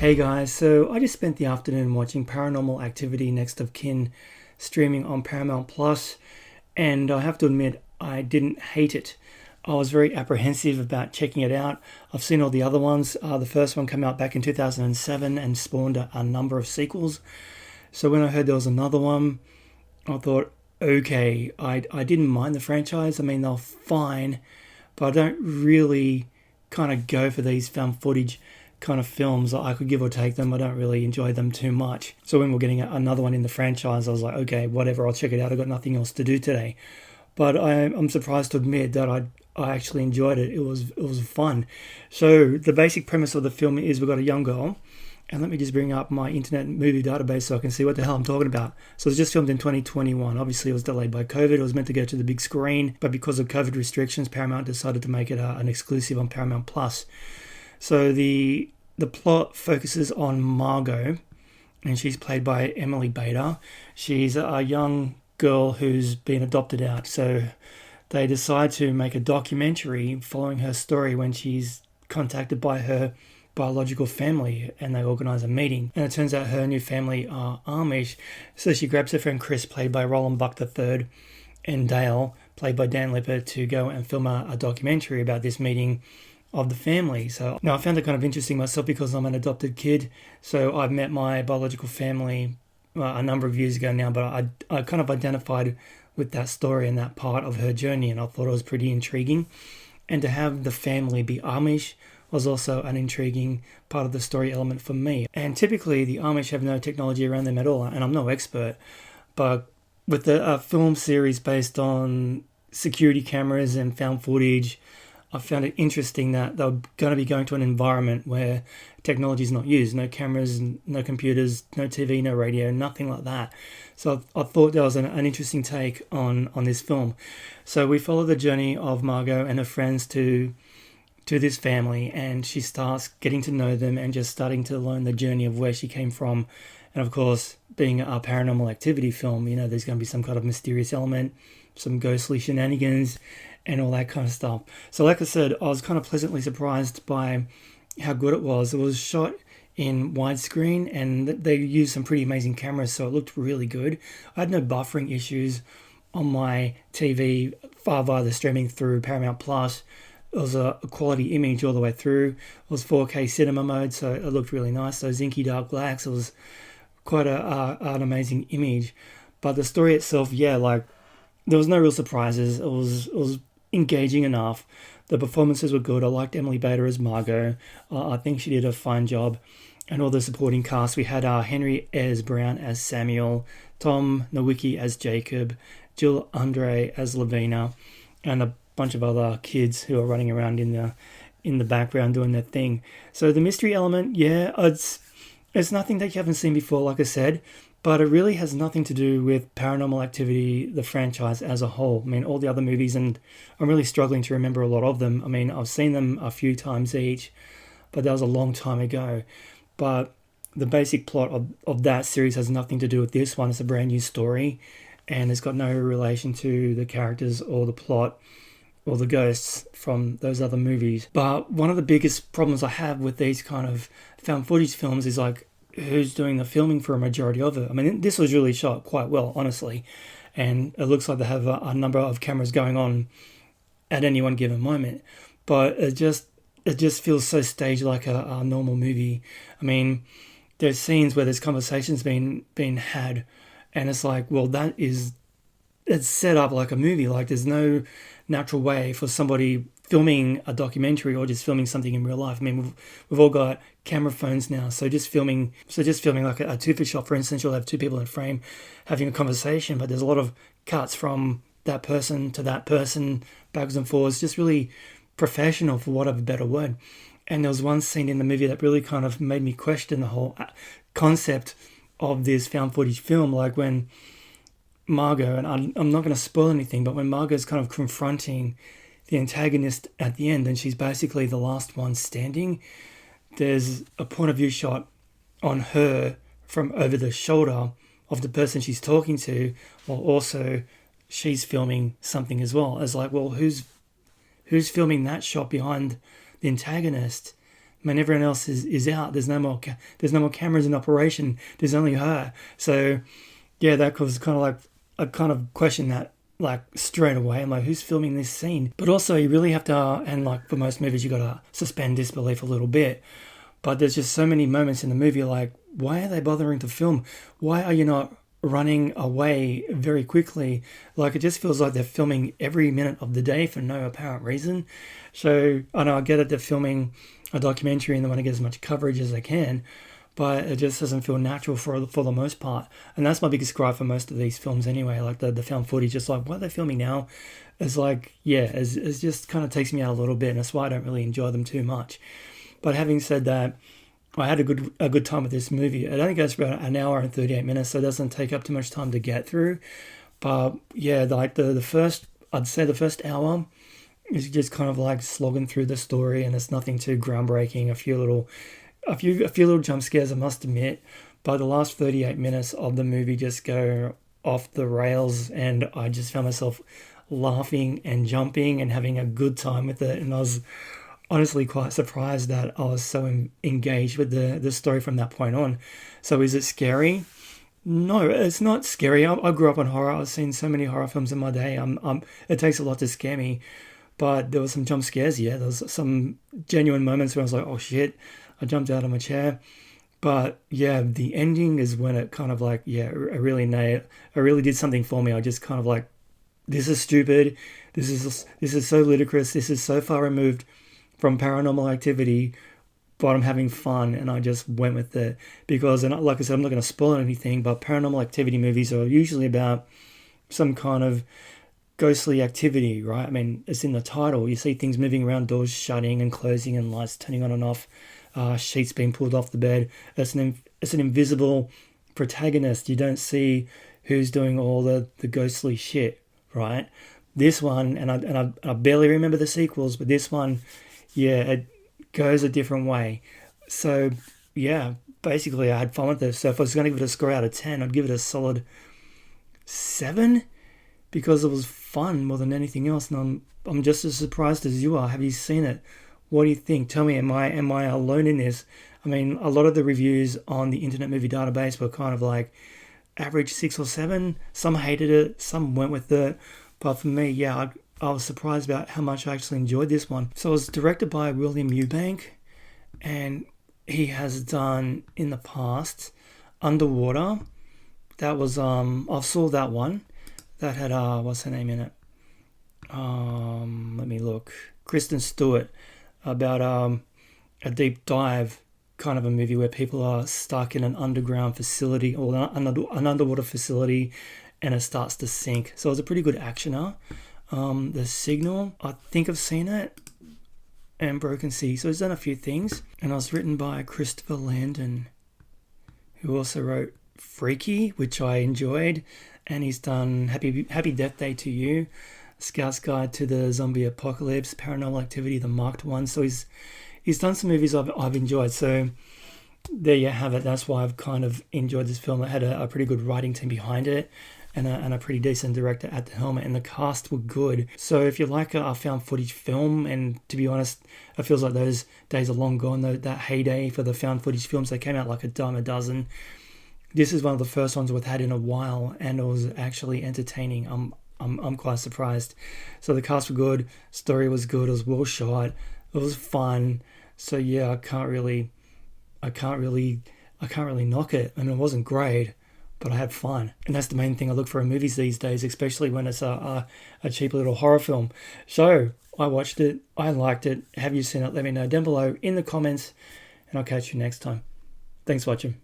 Hey guys, so I just spent the afternoon watching Paranormal Activity Next of Kin streaming on Paramount Plus, and I have to admit I didn't hate it. I was very apprehensive about checking it out. I've seen all the other ones. The first one came out back in 2007 and spawned a number of sequels. So when I heard there was another one, I thought, okay, I didn't mind the franchise. I mean, they're fine, but I don't really kind of go for these found footage kind of films. I could give or take them. I don't really enjoy them too much. So when we're getting another one in the franchise, I was like, okay, whatever, I'll check it out. I've got nothing else to do today. But I'm surprised to admit that I actually enjoyed it. It was fun. So the basic premise of the film is we've got a young girl, and let me just bring up my internet movie database so I can see what the hell I'm talking about. So it was just filmed in 2021. Obviously, it was delayed by COVID. It was meant to go to the big screen, but because of COVID restrictions, Paramount decided to make it an exclusive on Paramount Plus. So the plot focuses on Margot, and she's played by Emily Bader. She's a young girl who's been adopted out. So they decide to make a documentary following her story when she's contacted by her biological family, and they organise a meeting. And it turns out her new family are Amish. So she grabs her friend Chris, played by Roland Buck III, and Dale, played by Dan Lippert, to go and film a documentary about this meeting of the family. So now I found it kind of interesting myself because I'm an adopted kid. So I've met my biological family a number of years ago now, but I kind of identified with that story and that part of her journey, and I thought it was pretty intriguing. And to have the family be Amish was also an intriguing part of the story element for me. And typically the Amish have no technology around them at all, and I'm no expert, but with the film series based on security cameras and found footage, I found it interesting that they're going to be going to an environment where technology is not used. No cameras, no computers, no TV, no radio, nothing like that. So I thought that was an interesting take on this film. So we follow the journey of Margot and her friends to this family, and she starts getting to know them and just starting to learn the journey of where she came from. And of course, being a Paranormal Activity film, you know, there's going to be some kind of mysterious element, some ghostly shenanigans, and all that kind of stuff. So like I said, I was kind of pleasantly surprised by how good it was. It was shot in widescreen, and they used some pretty amazing cameras, so it looked really good. I had no buffering issues on my TV via the streaming through Paramount Plus. It was a quality image all the way through. It was 4K cinema mode, so it looked really nice. Those inky dark blacks, it was quite an amazing image. But the story itself, yeah, like there was no real surprises. It was engaging enough. The performances were good. I liked Emily Bader as Margot. I think she did a fine job. And all the supporting cast, we had Henry Ayers Brown as Samuel, Tom Nowicki as Jacob, Jill Andre as Lavina, and a bunch of other kids who are running around in the background doing their thing. So the mystery element, yeah, it's nothing that you haven't seen before, like I said, but it really has nothing to do with Paranormal Activity, the franchise as a whole. I mean, all the other movies, and I'm really struggling to remember a lot of them. I mean, I've seen them a few times each, but that was a long time ago. But the basic plot of that series has nothing to do with this one. It's a brand new story, and it's got no relation to the characters or the plot or the ghosts from those other movies. But one of the biggest problems I have with these kind of found footage films is like, who's doing the filming for a majority of it? I mean, this was really shot quite well, honestly, and it looks like they have a number of cameras going on at any one given moment, but it just feels so staged, like a normal movie. I mean, there's scenes where there's conversations being had, and it's like, well, it's set up like a movie. Like there's no natural way for somebody filming a documentary or just filming something in real life. I mean, we've all got camera phones now, so just filming like a two-for shot, for instance, you'll have two people in frame having a conversation, but there's a lot of cuts from that person to that person, backwards and forwards, just really professional, for want of a better word. And there was one scene in the movie that really kind of made me question the whole concept of this found footage film, like when Margot, and I'm not going to spoil anything, but when Margot's kind of confronting the antagonist at the end, and she's basically the last one standing, there's a point of view shot on her from over the shoulder of the person she's talking to, while also she's filming something as well. It's like, well, who's filming that shot behind the antagonist? Man, everyone else is out. There's no more cameras in operation. There's only her. So yeah, that was kind of like I kind of questioned that like straight away. I'm like, who's filming this scene? But also you really have to, and like for most movies, you got to suspend disbelief a little bit. But there's just so many moments in the movie like, why are they bothering to film? Why are you not running away very quickly? Like, it just feels like they're filming every minute of the day for no apparent reason. So I know I get it, they're filming a documentary and they want to get as much coverage as they can, but it just doesn't feel natural for the most part. And that's my biggest gripe for most of these films anyway. Like the found footage, just like, why are they filming now? It's like, yeah, it's just kind of takes me out a little bit, and that's why I don't really enjoy them too much. But having said that, I had a good time with this movie. It only goes for about an hour and 38 minutes, so it doesn't take up too much time to get through. But yeah, like the first, I'd say the first hour is just kind of like slogging through the story, and it's nothing too groundbreaking. A few little jump scares, I must admit. But the last 38 minutes of the movie just go off the rails, and I just found myself laughing and jumping and having a good time with it. And I was honestly quite surprised that I was so engaged with the story from that point on. So is it scary? No, it's not scary. I grew up on horror. I've seen so many horror films in my day. It takes a lot to scare me. But there was some jump scares, yeah. There was some genuine moments where I was like, oh shit, I jumped out of my chair. But yeah, the ending is when it kind of like, yeah, I really did something for me. I just kind of like, this is stupid. This is so ludicrous. This is so far removed from Paranormal Activity, but I'm having fun, and I just went with it. Because, and like I said, I'm not going to spoil anything, but Paranormal Activity movies are usually about some kind of ghostly activity, right? I mean, it's in the title. You see things moving around, doors shutting and closing, and lights turning on and off, sheets being pulled off the bed. It's an invisible protagonist. You don't see who's doing all the ghostly shit, right? This one, and I barely remember the sequels, but this one, yeah, it goes a different way. So, yeah, basically I had fun with this. So if I was going to give it a score out of 10, I'd give it a solid 7, because it was fun more than anything else. And I'm just as surprised as you are. Have you seen it? What do you think? Tell me, am I alone in this? I mean, a lot of the reviews on the Internet Movie Database were kind of like average 6 or 7. Some hated it, some went with it. But for me, yeah, I was surprised about how much I actually enjoyed this one. So it was directed by William Eubank, and he has done in the past Underwater. That was I saw that one. That had what's her name in it? Let me look. Kristen Stewart, about a deep dive kind of a movie where people are stuck in an underground facility or an underwater facility, and it starts to sink. So it was a pretty good actioner. The Signal, I think I've seen it, and Broken Sea. So he's done a few things, and it was written by Christopher Landon, who also wrote Freaky, which I enjoyed, and he's done Happy Death Day to You, Scout's Guide to the Zombie Apocalypse, Paranormal Activity, the Marked One. So he's done some movies I've enjoyed. So there you have it. That's why I've kind of enjoyed this film. It had a pretty good writing team behind it, and a pretty decent director at the helm, and the cast were good. So if you like a found footage film, and to be honest, it feels like those days are long gone, that heyday for the found footage films, they came out like a dime a dozen. This is one of the first ones we've had in a while, and it was actually entertaining. I'm quite surprised. So the cast were good, story was good, it was well shot, it was fun. So yeah, I can't really knock it. I mean, it wasn't great, but I had fun, and that's the main thing I look for in movies these days, especially when it's a cheap little horror film. So I watched it, I liked it. Have you seen it? Let me know down below in the comments, and I'll catch you next time. Thanks for watching.